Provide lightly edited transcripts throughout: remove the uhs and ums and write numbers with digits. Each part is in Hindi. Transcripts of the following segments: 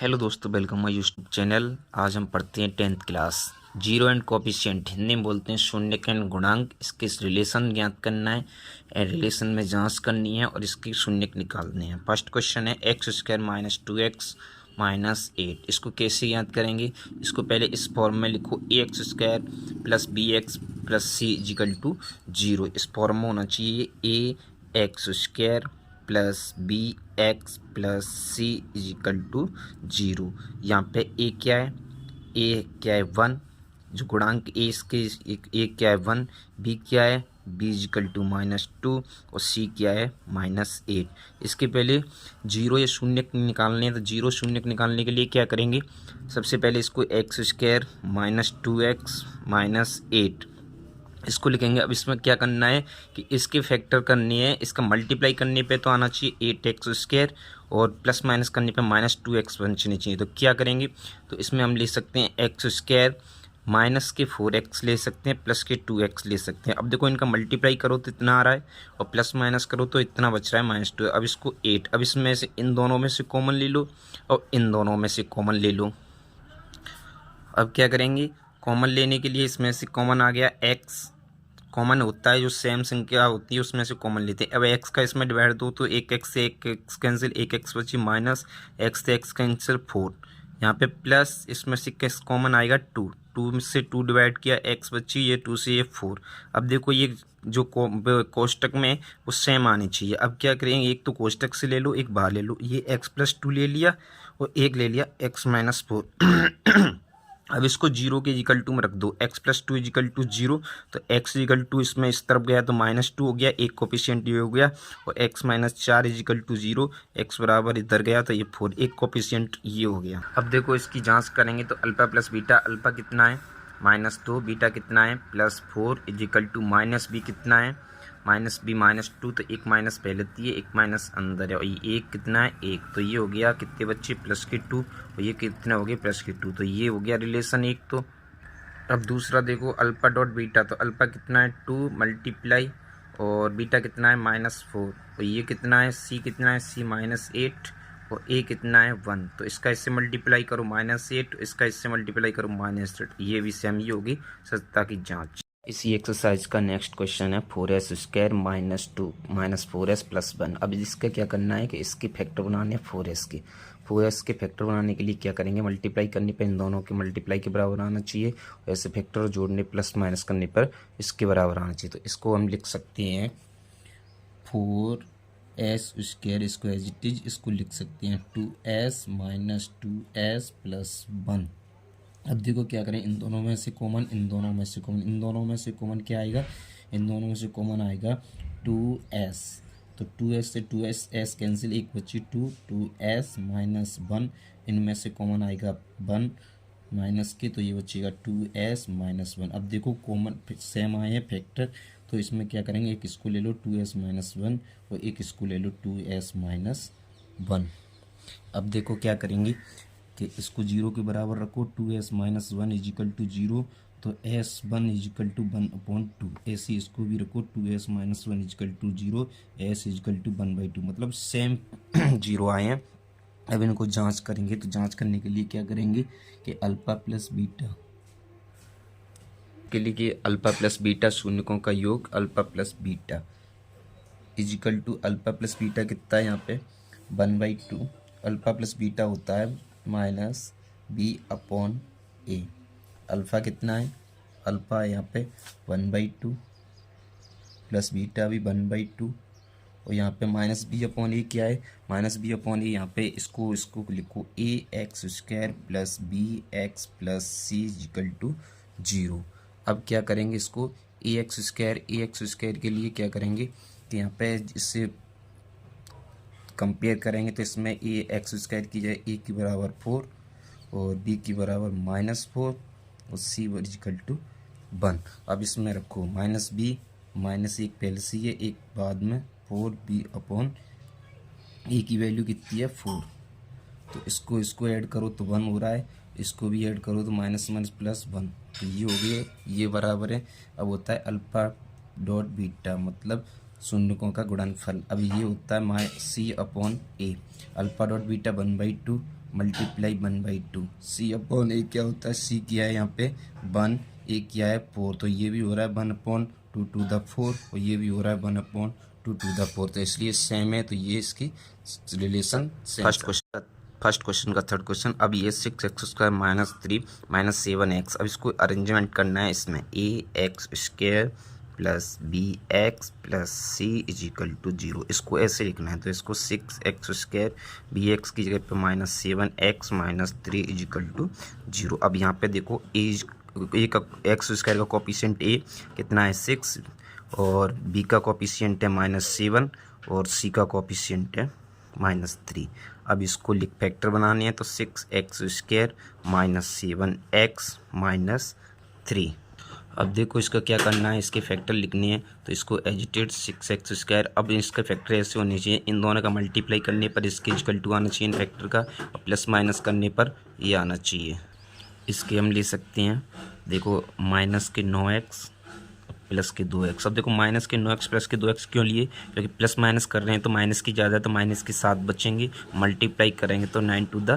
हेलो दोस्तों, वेलकम माय यूट्यूब चैनल। आज हम पढ़ते हैं 10th class. Zero and coefficient Hindi में बोलते हैं शून्य के गुणांक। इसके रिलेशन ज्ञात करना है, रिलेशन में जांच करनी है और इसकी शून्य निकालने हैं। फर्स्ट क्वेश्चन है x square minus 2x minus 8। इसको कैसे याद करेंगे? इसको पहले इस फॉर्म में लिखो, A X square plus B X plus C equal to 0। इस फॉर्म में होना चाहिए A X square plus B X plus C equal to 0। यहाँ पे ए क्या है? ए क्या है? 1। जो गुणांक ए इसके ए क्या है? 1। बी क्या है? बी इजिकल टू -2 और सी क्या है? -8। इसके पहले जीरो या शून्य निकालने हैं, तो जीरो शून्य निकालने के लिए क्या करेंगे? सबसे पहले इसको x square minus 2x minus 8 इसको लिखेंगे। अब इसमें क्या करना है कि इसके फैक्टर करनी है, इसका मल्टीप्लाई करने पे तो आना चाहिए 8x स्क्वायर और प्लस माइनस करने पे -2x बचनी चाहिए। तो क्या करेंगे? तो इसमें हम ले सकते हैं एक्स स्क्वायर माइनस के 4x ले सकते हैं, प्लस के 2x ले सकते हैं। अब देखो, इनका मल्टीप्लाई करो तो इतना आ रहा है और प्लस माइनस करो तो इतना बच रहा है -2। अब इसको 8, अब इसमें से इन दोनों में से कॉमन ले लो और इन दोनों में से कॉमन ले लो। अब क्या करेंगे? कॉमन लेने के लिए इसमें से कॉमन आ गया x। कॉमन होता है जो सेम संख्या होती है उसमें से कॉमन लेते हैं। अब एक्स का इसमें डिवाइड दो तो एक एक्स से एक एक्स कैंसिल, एक एक्स बची माइनस एक्स से एक्स कैंसिल 4। यहाँ पे प्लस इसमें से किस कॉमन आएगा? 2। 2 से 2 डिवाइड किया, एक्स बची, ये 2 से ये 4। अब देखो, ये जो कोष्टक में वो सेम आनी चाहिए। अब क्या करेंगे? एक तो कोष्टक से ले लो, एक बाहर ले लो। ये x प्लस 2 ले लिया और एक ले लिया x माइनस 4। अब इसको 0 के इजिकल टू में रख दो, x प्लस 2 इजिकल टू 0। तो x इजिकल टू इसमें इस तरफ गया तो -2 हो गया, एक कोफिशिएंट ये हो गया, और x minus 4 is equal to 0, x बराबर इधर गया तो ये 4, एक कोफिशिएंट ये हो गया। अब देखो, इसकी जांच करेंगे तो अल्फा प्लस बीटा, अल्फा कितना है? -2, बीटा कितना है? +4 इजिकल टू माइनस बी कितना है? -b -2। तो एक माइनस पहले थी, एक माइनस अंदर है और ये एक कितना है? 1। तो ये हो गया कितने बच्चे? +2 और ये कितने हो गए? +2। तो ये हो गया रिलेशन एक। तो अब दूसरा देखो, अल्फा डॉट बीटा। तो अल्फा कितना है? 2 मल्टीप्लाई और बीटा कितना है? -4। और ये कितना है? सी कितना है? सी -8 और ए कितना है? 1। तो इसका इससे मल्टीप्लाई करो -8, इसका इससे मल्टीप्लाई करो -8। ये भी सेम ही होगी। सत्ता की जांच। इसी एक्सरसाइज का नेक्स्ट क्वेश्चन है 4s स्क्वायर -2 -4s प्लस 1। अब इसका क्या करना है कि इसके फैक्टर बनाने हैं 4s के। 4s के फैक्टर बनाने के लिए क्या करेंगे? मल्टीप्लाई करने पर इन दोनों के मल्टीप्लाई के बराबर आना चाहिए, और ऐसे फैक्टर जोड़ने प्लस माइनस करने पर इसके बराबर आना चाहिए। तो इसको हम लिख सकते हैं 4s स्क्वायर, इसको एज इट इज इसको लिख सकते हैं 2s माइनस 2s प्लस 1। अब देखो क्या करें, इन दोनों में से कॉमन, इन दोनों में से कॉमन, इन दोनों में से कॉमन क्या आएगा? इन दोनों में से कॉमन आएगा 2s। तो 2s से 2s s कैंसिल, एक बची 2, 2s माइनस 1। इनमें से कॉमन आएगा 1 माइनस के, तो ये बचेगा 2s माइनस 1। अब देखो, कॉमन सेम आए हैं फैक्टर, तो इसमें क्या करेंगे? एक इसको ले लो 2s माइनस 1 और एक इसको ले लो 2s माइनस 1। अब देखो क्या करेंगे कि इसको 0 के बराबर रखो, 2s माइनस 1 इजिकल टू 0। तो s1 इजिकल टू 1/2। ऐसे इसको भी रखो, 2s minus 1 is equal to 0, s is equal to 1/2। मतलब सेम 0 आए हैं। अब इनको जांच करेंगे, तो जांच करने के लिए क्या करेंगे कि अल्फा प्लस बीटा के लिए कि अल्फा प्लस बीटा शून्यकों का योग alpha plus beta is equal to alpha plus beta कितना है? यहाँ पे 1/2। अल्फा प्लस बीटा होता है -b/a। अल्फ़ा कितना है? अल्फ़ा है यहाँ पे 1/2 प्लस बीटा भी 1/2, और यहाँ पे -b/a क्या है? -b/a यहाँ पे इसको लिखो ax square plus bx plus c is equal to 0। अब क्या करेंगे? इसको ax स्क्वायर के लिए क्या करेंगे कि यहाँ पे इससे कंपेयर करेंगे, तो इसमें ए एक्स स्क्वायर की जाए ए की बराबर 4 और बी की बराबर -4 और सी इक्वल टू 1। अब इसमें रखो -b -1 पहले से है, एक बाद में 4b/, ए की वैल्यू कितनी है? 4। तो इसको ऐड करो तो 1 हो रहा है, इसको भी ऐड करो तो -+1। तो ये हो गया, ये बराबर है। अब होता है अल्फा डॉट बीटा, मतलब शून्यकों का गुणनफल। अब ये होता है c/a। Alpha dot beta 1/2 multiply 1/2। सी अपॉन ए क्या होता है, सी किया है यहाँ पे 1, ए किया है 4, तो ये भी हो रहा है 1/2 टू द 4 और ये भी हो रहा है 1/2 टू द 4, तो इसलिए सेम है, तो ये इसकी रिलेशन सेम। फर्स्ट क्वेश्चन का थर्ड क्वेश्चन। अब ये 6x² -3 -7x, अब इसको अरेंजमेंट करना है। इसमें ax² plus bx plus c is equal to 0, इसको ऐसे लिखना है। तो इसको 6x² bx की जगह पे -7x -3 इजिकल टू 0। अब यहाँ पे देखो ए का x² का कोफिशिएंट a कितना है 6 और b का कोफिशिएंट है -7 और c का कोफिशिएंट है -3। अब इसको फैक्टर बनाने हैं, तो 6x² -7x -3। अब देखो इसका क्या करना है, इसके फैक्टर लिखने हैं। तो इसको एजिटेड 6x², अब इसका फैक्टर ऐसे होने चाहिए, इन दोनों का मल्टीप्लाई करने पर इसके इक्वल टू आना चाहिए फैक्टर का, और प्लस माइनस करने पर ये आना चाहिए। इसके हम ले सकते हैं, देखो माइनस के 9x प्लस के 2x। अब देखो माइनस के 9x प्लस के 2x क्यों लिए, क्योंकि प्लस माइनस कर रहे हैं तो माइनस की ज़्यादा, तो माइनस के 7 बचेंगे, मल्टीप्लाई करेंगे तो 9 टू द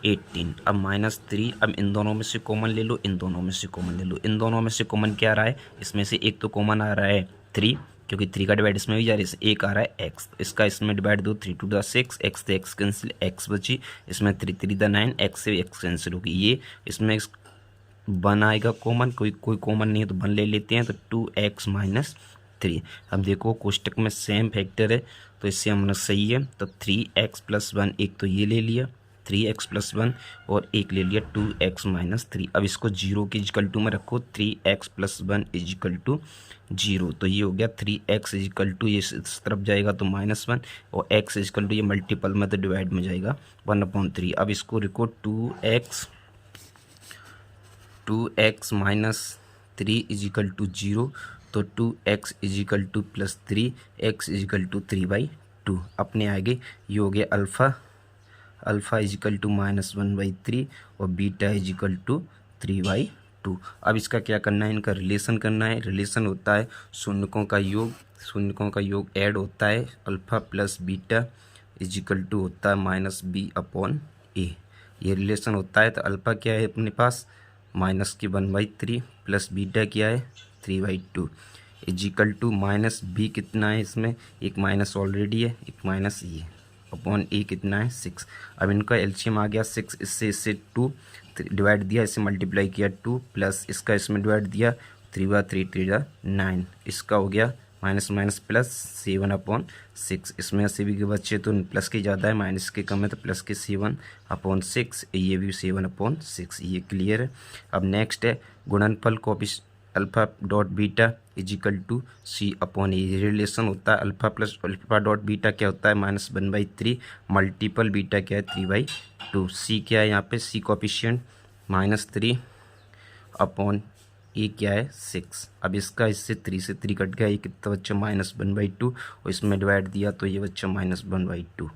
18। अब -3, अब इन दोनों में से कॉमन ले लो, इन दोनों में से कॉमन ले लो। इन दोनों में से कॉमन क्या आ रहा है, इसमें से एक तो कॉमन आ रहा है 3, क्योंकि 3 का डिवाइड इसमें भी जा रहा है, एक आ रहा है x, इसका इसमें डिवाइड दो, 3 टू द 6, x से x कैंसिल, x बची, इसमें 3 3 द 9, x से x कैंसिल होगी। ये इसमें 1 आएगा कॉमन, कोई कॉमन नहीं है तो 1 ले लेते हैं, तो 2x -3। अब देखो कोष्टक में सेम फैक्टर है तो इससे हम सही है, तो 3x + 1, एक तो ये ले लिया 3x + 1 और एक ले लिया 2x -3। अब इसको 0 के इक्वल टू में रखो, 3x + 1 इक्वल टू 0, तो ये हो गया 3x इक्वल टू, ये इस तरफ जाएगा तो -1 और x इक्वल टू ये मल्टीपल में तो डिवाइड में जाएगा 1/3। अब इसको लिखो 2x -3 इजिकल टू 0, तो 2x is equal to +3, x is equal to 3/2। अपने आगे ये हो गया अल्फ़ा इजिकल टू -1/3 और बीटा इजिकल टू 3/2। अब इसका क्या करना है, इनका रिलेशन करना है। रिलेशन होता है शून्यकों का योग ऐड होता है, alpha plus beta is equal to होता है -b/a, ये रिलेशन होता है। तो अल्फ़ा क्या है अपने पास -1/3 प्लस बीटा क्या है 3/2 इजिकल टू -b कितना है, इसमें एक माइनस ऑलरेडी है, एक माइनस ये अपॉन a कितना है 6। अब इनका एलसीएम आ गया 6, इससे 2 डिवाइड दिया, इसे मल्टीप्लाई किया 2 प्लस इसका इसमें डिवाइड दिया 3/3 3 9, इसका हो गया माइनस प्लस 7/6। इसमें से भी के बच्चे तो प्लस के ज़्यादा है, माइनस के कम है, तो प्लस के 7/6, ये भी 7/6, ये क्लियर है। अब नेक्स्ट है गुणनफल कॉपिश alpha dot beta is equal to c/a, relation होता है alpha plus alpha dot beta क्या होता है -1/3 मल्टीपल बीटा क्या है 3/2। c क्या है यहाँ पे, c कोफिशिएंट -3/a क्या है 6। अब इसका इससे 3 से 3 कट गया, ये कितना बच्चा -1/2 और इसमें डिवाइड दिया तो ये बच्चा -1/2।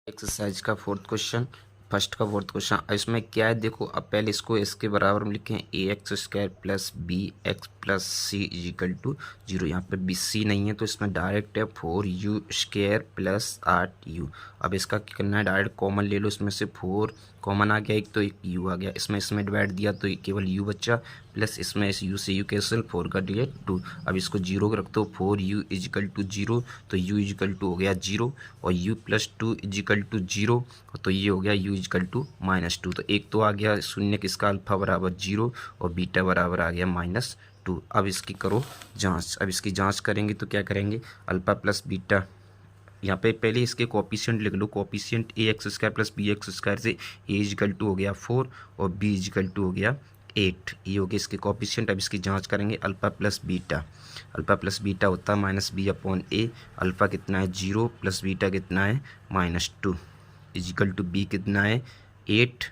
एक्सरसाइज का फोर्थ क्वेश्चन, फर्स्ट का फोर्थ क्वेश्चन। इसमें क्या है देखो, अब पहले इसको इसके बराबर में लिखें ax² + bx + c is equal to 0। यहाँ पे bc नहीं है तो इसमें डायरेक्ट है 4u² + 8u। अब इसका क्या करना है, डायरेक्ट कॉमन ले लो, इसमें से 4 कॉमन आ गया, एक तो एक u आ गया, इसमें डिवाइड दिया तो केवल u बच्चा, प्लस इसमें इस u से u कैंसिल, 4 का डिवाइड 2। अब इसको 0 रख दो, 4u इजिकल टू 0, तो u इजिकल टू हो गया 0 और u + 2 इजिकल टू 0, तो ये हो गया u इजिकल टू -2। तो एक तो आ गया शून्य, किसका अल्फ़ा बराबर 0 और बीटा बराबर आ गया -2। अब इसकी करो जांच। अब इसकी जांच करेंगे तो क्या करेंगे, अल्फ़ा प्लस बीटा, यहाँ पे पहले इसके कोफिशिएंट लिख लो, कोफिशिएंट ax² + bx² से a इजिकल टू हो गया 4 और b इजिकल टू हो गया 8, ये हो गया इसके कोफिशिएंट। अब इसकी जांच करेंगे, अल्फ़ा प्लस बीटा होता है -b/a, अल्फ़ा कितना है 0 प्लस बीटा कितना है -2 इजिकल टू b कितना है 8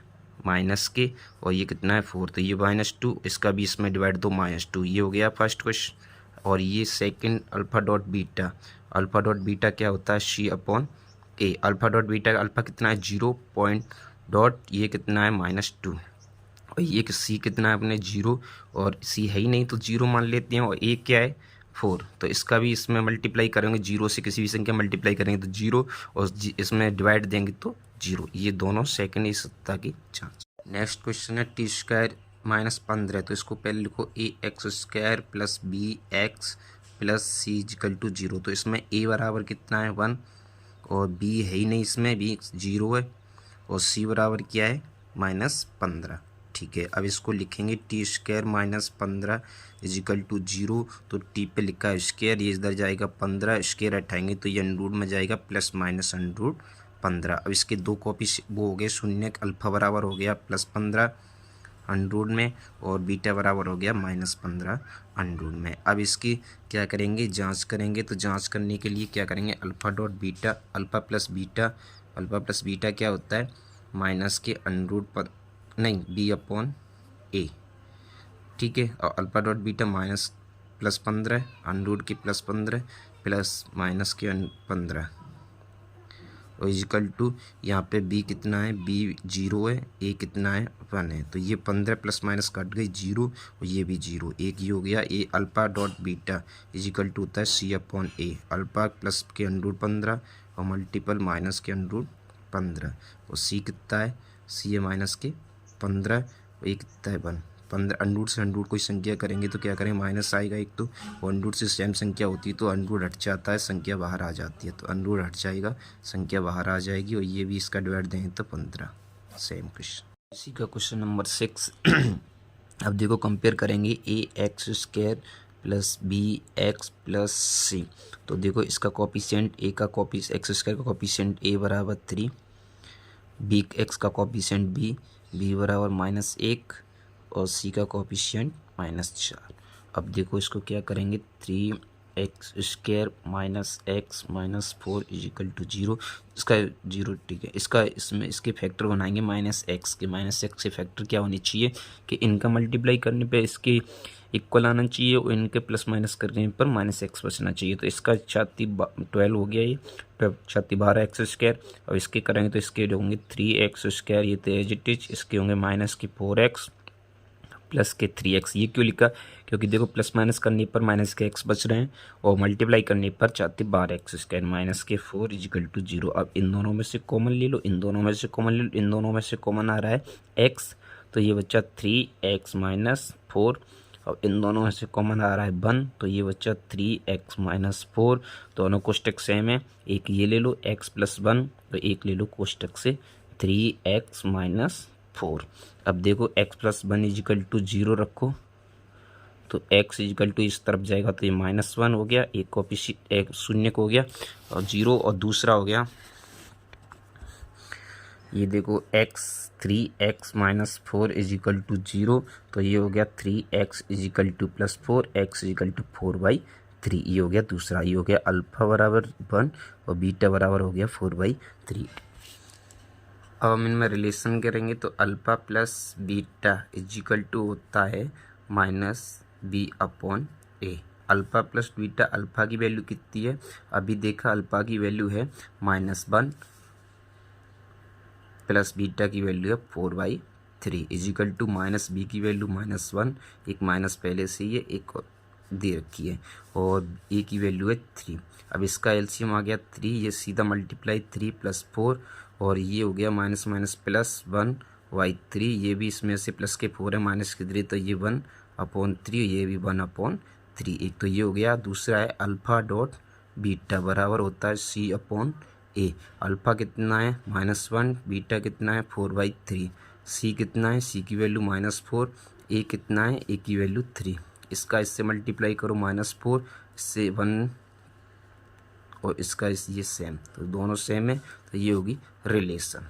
माइनस के और ये कितना है 4, तो ये -2, इसका भी इसमें डिवाइड दो -2, ये हो गया फर्स्ट क्वेश्चन। और ये सेकंड अल्फ़ा डॉट बीटा क्या होता है c/a, alpha dot beta alpha कितना है 0 पॉइंट डॉट, ये कितना है -2 और ये c कितना है अपने 0 और c है ही नहीं तो 0 मान लेते हैं, और a क्या है 4, तो इसका भी इसमें मल्टीप्लाई करेंगे, 0 से किसी भी संख्या मल्टीप्लाई करेंगे तो 0, और इसमें डिवाइड देंगे तो 0। ये दोनों सेकंड ही सत्ता की जांच। नेक्स्ट क्वेश्चन है t² -15, तो इसको पहले लिखो ax² + bx + c = 0। तो इसमें a बराबर कितना है 1, और b है ही नहीं, इसमें b 0 है, और c बराबर क्या है -15। ठीक है, अब इसको लिखेंगे t² -15 = 0। तो t पे लिखा है स्क्वायर, ये इधर जाएगा 15, स्क्वायर हटाएंगे तो ये अंडरूट में जाएगा +-15। अब इसके दो कॉपी वो हो गए शून्य, अल्फा बराबर हो गया +15 अंडरूट में, और बीटा बराबर हो गया -15 अंडरूट में। अब इसकी क्या करेंगे, जांच करेंगे। तो जांच करने के लिए क्या करेंगे, alpha dot beta, alpha plus beta क्या होता है, माइनस के अंडरूट पर नहीं b/a। ठीक है, और अल्फ़ा डॉट बीटा -+15 अंडरूट के +15 प्लस माइनस के 15 और इजिकल टू यहाँ पे b कितना है, b 0 है, a कितना है 1 है। तो ये 15 प्लस माइनस कट गई 0, और ये भी 0, एक ही हो गया। a alpha dot beta is equal to होता है c/a, अल्फ़ा प्लस के अंडरूट 15 और मल्टीपल माइनस के अंडरूट 15, और c कितना है, c है माइनस के 15, और a कितना है 1। 15 अंडरूट से अंडरूट कोई संख्या करेंगे तो क्या करें, माइनस आएगा एक, तो अंडरूट से सेम संख्या होती है तो अंडरूट हट जाता है, संख्या बाहर आ जाती है, तो अंडरूट हट जाएगा, संख्या बाहर आ जाएगी, और ये भी इसका डिवाइड दें तो 15। सेम क्वेश्चन, इसी का क्वेश्चन नंबर 6। अब देखो कंपेयर करेंगे ax² + bx + c। तो देखो इसका कॉफिशिएंट a का x² का कॉफिशिएंट a बराबर 3, bx का कॉफिशिएंट b बराबर -1, और c का कॉफिशिएंट -4। अब देखो इसको क्या करेंगे, 3x² - x - 4 = 0। इसका 0, ठीक है, इसके फैक्टर बनाएंगे -x के। -x से फैक्टर क्या होनी चाहिए कि इनका मल्टीप्लाई करने पे इसके इक्वल आना चाहिए, और इनके प्लस माइनस करने पर -x बचना चाहिए। तो इसका 12 हो गया, ये 12x²। और इसके करेंगे तो इसके होंगे 3x², ये तो एज इट इज, इसके होंगे -4x प्लस के 3x। ये क्यों लिखा, क्योंकि देखो प्लस माइनस करने पर माइनस के x बच रहे हैं, और मल्टीप्लाई करने पर 12x² -4 = 0। अब इन दोनों में से कॉमन ले लो, इन दोनों में से कॉमन ले लो, इन दोनों में से कॉमन आ रहा है x, तो ये बच्चा 3x - 4, और इन दोनों में से कॉमन आ रहा है 1, तो ये बच्चा 3x - 4। दोनों कोष्टक सेम है, एक ये ले लो x + 1, तो एक ले लो कोष्टक से 3x - 4। अब देखो x + 1 = 0 रखो, तो x = इस तरफ जाएगा तो ये -1 हो गया, एक कॉपी एक शून्य हो गया, और 0, और दूसरा हो गया ये देखो 3x - 4 = 0, तो ये हो गया 3x = +4, x = 4/3। ये हो गया दूसरा, ये हो गया अल्फ़ा बराबर 1 और बीटा बराबर हो गया 4/3। अब हम इनमें रिलेशन करेंगे तो अल्फ़ा प्लस बीटा = होता है -b/a। Alpha plus beta, alpha की वैल्यू कितनी है, अभी देखा अल्फ़ा की वैल्यू है -1 प्लस बीटा की वैल्यू है 4/3 = -b की वैल्यू -1, एक माइनस पहले से ही है, एक दे रखी है, और a की वैल्यू है 3। अब इसका एलसीएम आ गया 3, ये सीधा मल्टीप्लाई 3 + 4, और ये हो गया -+1/3। ये भी इसमें से प्लस के 4 है, माइनस के 3, तो ये 1/3, ये भी 1/3। एक तो ये हो गया। दूसरा है अल्फ़ा डॉट बीटा बराबर होता है c/a। अल्फ़ा कितना है -1, बीटा कितना है 4/3, c कितना है, c की वैल्यू -4, a कितना है, a की वैल्यू 3। इसका इससे मल्टीप्लाई करो -4, इससे 1, और इसका ये सेम, तो दोनों सेम है, तो ये होगी रिलेशन।